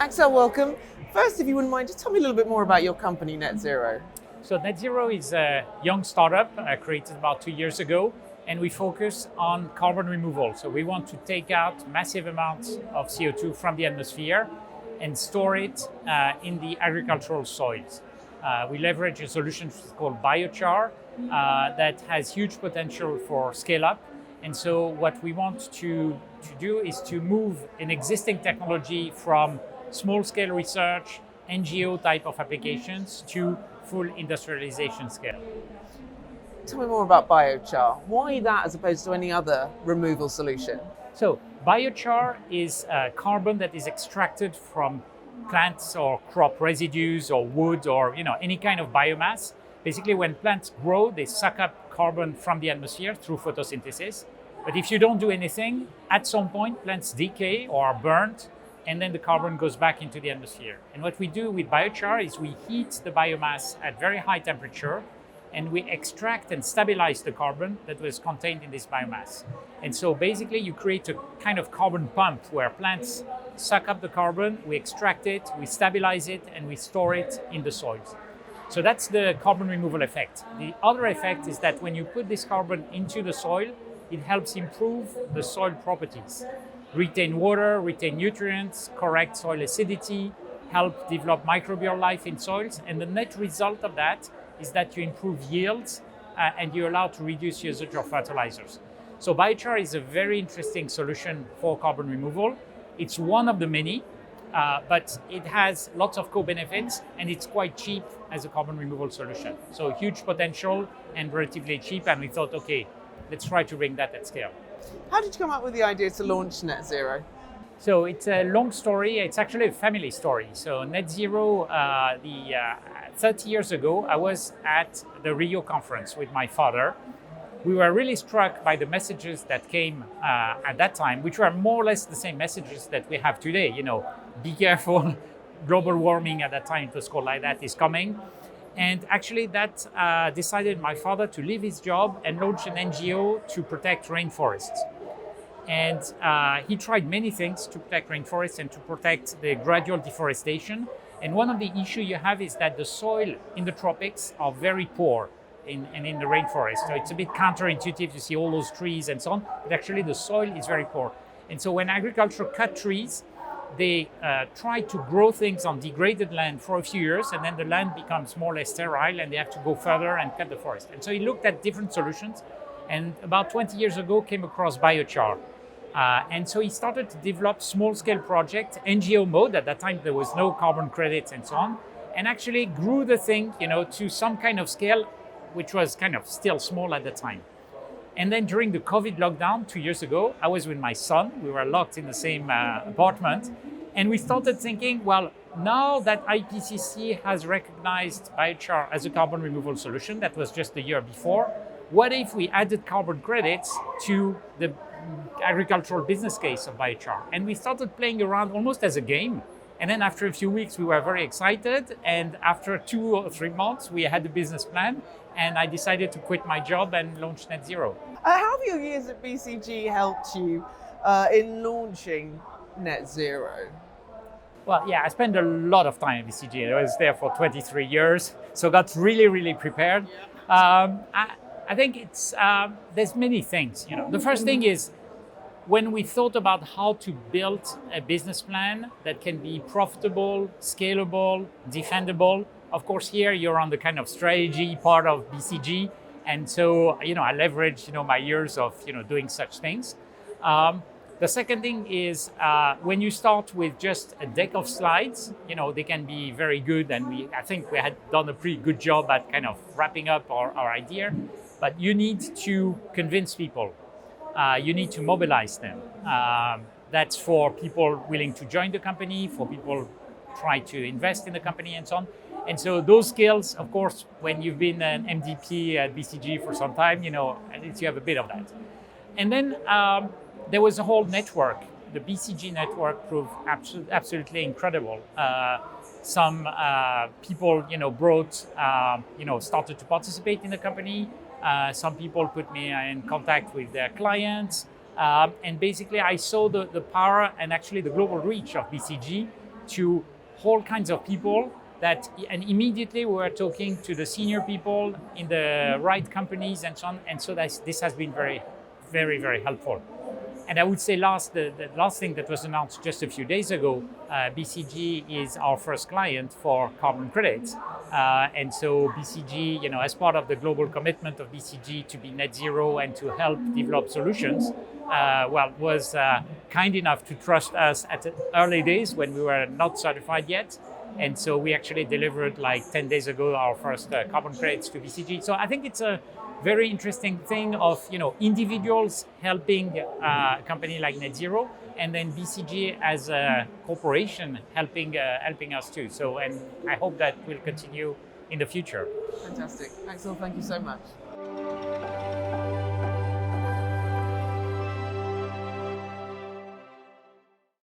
Axel, welcome. First, if you wouldn't mind, just tell me a little bit more about your company, NetZero. So NetZero is a young startup created about 2 years ago, and we focus on carbon removal. So we want to take out massive amounts of CO2 from the atmosphere and store it in the agricultural soils. We leverage a solution called biochar that has huge potential for scale up. And so what we want to do is to move an existing technology from small scale research, NGO type of applications to full industrialization scale. Tell me more about biochar. Why that as opposed to any other removal solution? So biochar is carbon that is extracted from plants or crop residues or wood or any kind of biomass. Basically, when plants grow, they suck up carbon from the atmosphere through photosynthesis. But if you don't do anything, at some point plants decay or are burnt, and then the carbon goes back into the atmosphere. And what we do with biochar is we heat the biomass at very high temperature, and we extract and stabilize the carbon that was contained in this biomass. And so basically you create a kind of carbon pump where plants suck up the carbon, we extract it, we stabilize it, and we store it in the soils. So that's the carbon removal effect. The other effect is that when you put this carbon into the soil, it helps improve the soil properties. Retain water, retain nutrients, correct soil acidity, help develop microbial life in soils. And the net result of that is that you improve yields and you're allowed to reduce usage of fertilizers. So biochar is a very interesting solution for carbon removal. It's one of the many, but it has lots of co-benefits and it's quite cheap as a carbon removal solution. So huge potential and relatively cheap. And we thought, okay, let's try to bring that at scale. How did you come up with the idea to launch NetZero? So it's a long story. It's actually a family story. So NetZero, 30 years ago, I was at the Rio conference with my father. We were really struck by the messages that came at that time, which were more or less the same messages that we have today. Be careful, global warming at that time, it was called like that, is coming. And actually that decided my father to leave his job and launch an NGO to protect rainforests. And he tried many things to protect rainforests and to protect the gradual deforestation. And one of the issues you have is that the soil in the tropics are very poor in the rainforest. So it's a bit counterintuitive to see all those trees and so on, but actually the soil is very poor. And so when agriculture cut trees, they try to grow things on degraded land for a few years, and then the land becomes more or less sterile and they have to go further and cut the forest. And so he looked at different solutions, and about 20 years ago came across biochar. And so he started to develop small-scale project, NGO mode. At that time there was no carbon credits and so on, and actually grew the thing to some kind of scale, which was kind of still small at the time. And then during the COVID lockdown 2 years ago, I was with my son. We were locked in the same apartment. And we started thinking, well, now that IPCC has recognized biochar as a carbon removal solution, that was just the year before, what if we added carbon credits to the agricultural business case of biochar? And we started playing around almost as a game. And then after a few weeks, we were very excited. And after 2 or 3 months, we had a business plan. And I decided to quit my job and launch NetZero. How have your years at BCG helped you in launching NetZero? Well, yeah, I spent a lot of time at BCG. I was there for 23 years, so got really, really prepared. I think there's many things. The first thing is when we thought about how to build a business plan that can be profitable, scalable, defendable. Of course, here you're on the kind of strategy part of BCG. And so, I leverage, my years of, doing such things. The second thing is when you start with just a deck of slides, they can be very good. And I think we had done a pretty good job at kind of wrapping up our idea. But you need to convince people. You need to mobilize them. That's for people willing to join the company, for people try to invest in the company and so on. And so those skills, of course, when you've been an MDP at BCG for some time, at least you have a bit of that. And then there was a whole network. The BCG network proved absolutely incredible. Some people, started to participate in the company. Some people put me in contact with their clients. And basically I saw the power and actually the global reach of BCG to all kinds of people and immediately we were talking to the senior people in the right companies and so on. And so this has been very, very, very helpful. And I would say the last thing that was announced just a few days ago, BCG is our first client for carbon credits. And so BCG, as part of the global commitment of BCG to be net zero and to help develop solutions, was kind enough to trust us at the early days when we were not certified yet. And so we actually delivered 10 days ago our first carbon credits to BCG. So I think it's a very interesting thing of individuals helping a company like NetZero, and then BCG as a corporation helping us too. So, and I hope that will continue in the future. Fantastic. Axel, thank you so much.